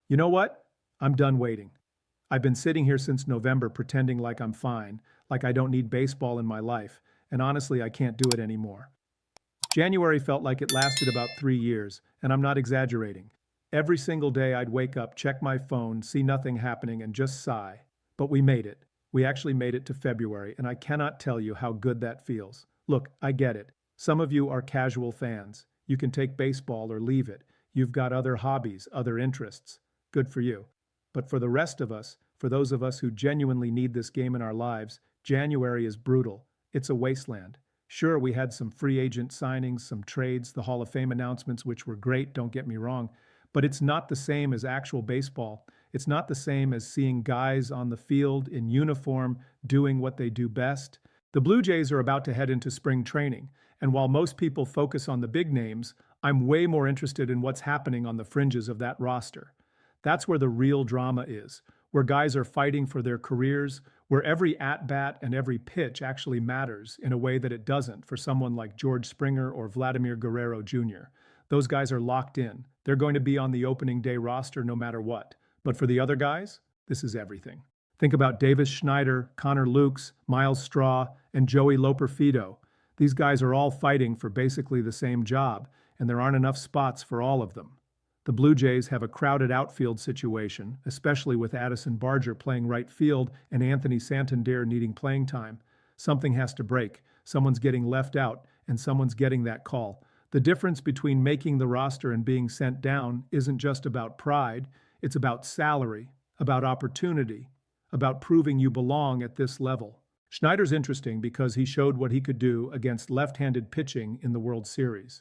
You know what? I'm done waiting. I've been sitting here since November pretending like I'm fine, like I don't need baseball in my life, and honestly, I can't do it anymore. January felt like it lasted about 3 years, and I'm not exaggerating. Every single day I'd wake up, check my phone, see nothing happening, and just sigh. But we made it. We actually made it to February, and I cannot tell you how good that feels. Look, I get it. Some of you are casual fans. You can take baseball or leave it. You've got other hobbies, other interests. Good for you. But for the rest of us, for those of us who genuinely need this game in our lives, January is brutal. It's a wasteland. Sure, we had some free agent signings, some trades, the Hall of Fame announcements, which were great, don't get me wrong, but it's not the same as actual baseball. It's not the same as seeing guys on the field in uniform doing what they do best. The Blue Jays are about to head into spring training, and while most people focus on the big names, I'm way more interested in what's happening on the fringes of that roster. That's where the real drama is, where guys are fighting for their careers, where every at-bat and every pitch actually matters in a way that it doesn't for someone like George Springer or Vladimir Guerrero Jr. Those guys are locked in. They're going to be on the opening day roster no matter what. But for the other guys, this is everything. Think about Davis Schneider, Connor Lukes, Miles Straw, and Joey Loperfido. These guys are all fighting for basically the same job, and there aren't enough spots for all of them. The Blue Jays have a crowded outfield situation, especially with Addison Barger playing right field and Anthony Santander needing playing time. Something has to break. Someone's getting left out, and someone's getting that call. The difference between making the roster and being sent down isn't just about pride, it's about salary, about opportunity, about proving you belong at this level. Schneider's interesting because he showed what he could do against left-handed pitching in the World Series.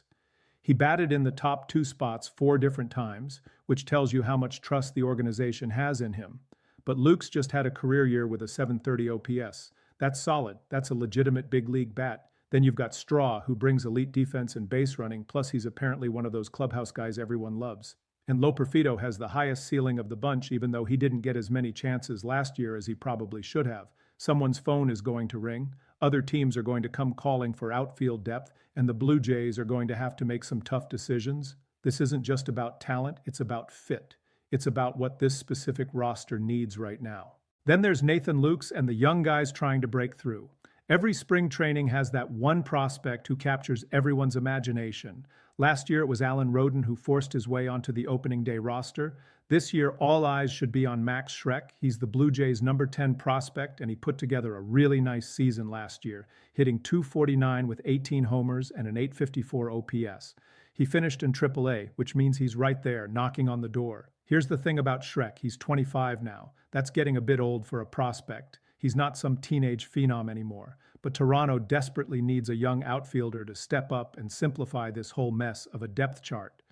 He batted in the top two spots 4 different times, which tells you how much trust the organization has in him. But Luke's just had a career year with a 730 OPS. That's solid. That's a legitimate big league bat. Then you've got Straw, who brings elite defense and base running, plus he's apparently one of those clubhouse guys everyone loves. And Loperfido has the highest ceiling of the bunch, even though he didn't get as many chances last year as he probably should have. Someone's phone is going to ring. Other teams are going to come calling for outfield depth, and the Blue Jays are going to have to make some tough decisions. This isn't just about talent, it's about fit. It's about what this specific roster needs right now. Then there's Nathan Lukes and the young guys trying to break through. Every spring training has that one prospect who captures everyone's imagination. Last year it was Alan Roden who forced his way onto the opening day roster. This year all eyes should be on Max Schreck. He's the Blue Jays' number 10 prospect, and he put together a really nice season last year, hitting .249 with 18 homers and an .854 OPS. He finished in AAA, which means he's right there, knocking on the door. Here's the thing about Schreck, he's 25 now. That's getting a bit old for a prospect. He's not some teenage phenom anymore, but Toronto desperately needs a young outfielder to step up and simplify this whole mess of a depth chart.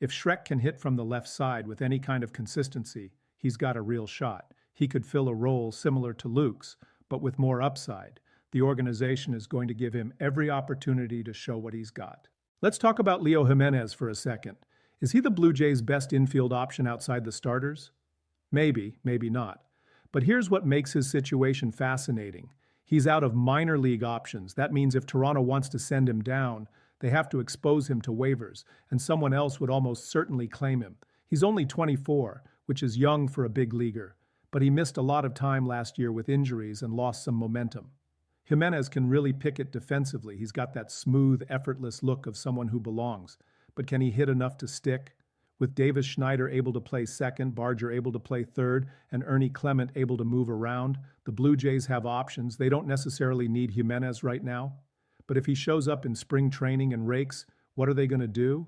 If Schreck can hit from the left side with any kind of consistency, he's got a real shot. He could fill a role similar to Luke's, but with more upside. The organization is going to give him every opportunity to show what he's got. Let's talk about Leo Jiménez for a second. Is he the Blue Jays' best infield option outside the starters? Maybe, maybe not. But here's what makes his situation fascinating. He's out of minor league options. That means if Toronto wants to send him down, they have to expose him to waivers, and someone else would almost certainly claim him. He's only 24, which is young for a big leaguer, but he missed a lot of time last year with injuries and lost some momentum. Jimenez can really pick it defensively. He's got that smooth, effortless look of someone who belongs. But can he hit enough to stick? With Davis Schneider able to play second, Barger able to play third, and Ernie Clement able to move around, the Blue Jays have options. They don't necessarily need Jimenez right now. But if he shows up in spring training and rakes, what are they going to do?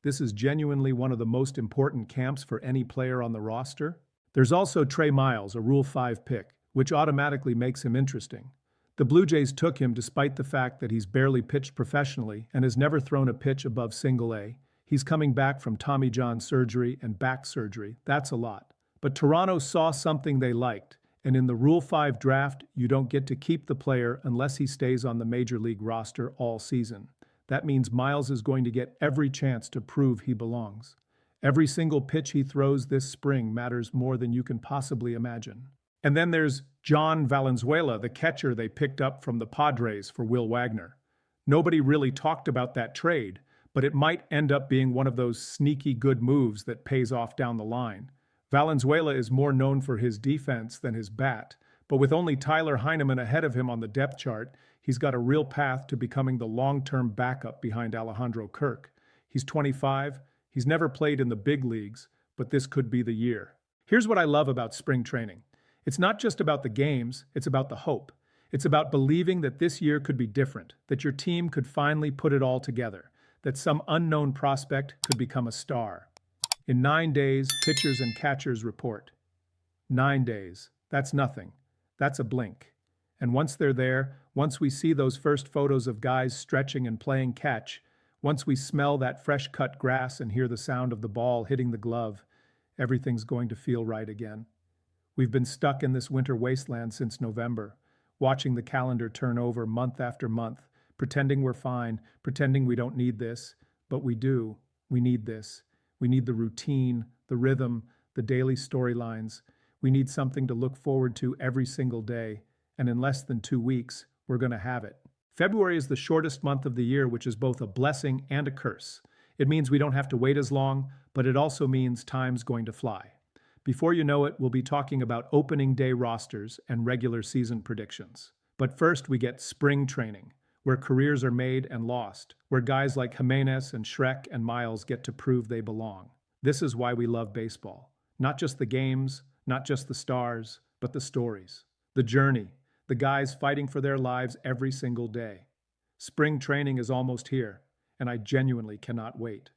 This is genuinely one of the most important camps for any player on the roster. There's also Trey Miles, a Rule 5 pick, which automatically makes him interesting. The Blue Jays took him despite the fact that he's barely pitched professionally and has never thrown a pitch above single A. He's coming back from Tommy John surgery and back surgery. That's a lot. But Toronto saw something they liked, and in the Rule 5 draft, you don't get to keep the player unless he stays on the Major League roster all season. That means Miles is going to get every chance to prove he belongs. Every single pitch he throws this spring matters more than you can possibly imagine. And then there's John Valenzuela, the catcher they picked up from the Padres for Will Wagner. Nobody really talked about that trade, but it might end up being one of those sneaky good moves that pays off down the line. Valenzuela is more known for his defense than his bat, but with only Tyler Heineman ahead of him on the depth chart, he's got a real path to becoming the long-term backup behind Alejandro Kirk. He's 25, he's never played in the big leagues, but this could be the year. Here's what I love about spring training. It's not just about the games, it's about the hope. It's about believing that this year could be different, that your team could finally put it all together, that some unknown prospect could become a star. In 9 days, pitchers and catchers report. 9 days. That's nothing. That's a blink. And once they're there, once we see those first photos of guys stretching and playing catch, once we smell that fresh-cut grass and hear the sound of the ball hitting the glove, everything's going to feel right again. We've been stuck in this winter wasteland since November, watching the calendar turn over month after month, pretending we're fine, pretending we don't need this, but we do. We need this. We need the routine, the rhythm, the daily storylines. We need something to look forward to every single day, and in less than 2 weeks, we're going to have it. February is the shortest month of the year, which is both a blessing and a curse. It means we don't have to wait as long, but it also means time's going to fly. Before you know it, we'll be talking about opening day rosters and regular season predictions. But first, we get spring training, where careers are made and lost, where guys like Jiménez and Schreck and Miles get to prove they belong. This is why we love baseball. Not just the games, not just the stars, but the stories. The journey, the guys fighting for their lives every single day. Spring training is almost here, and I genuinely cannot wait.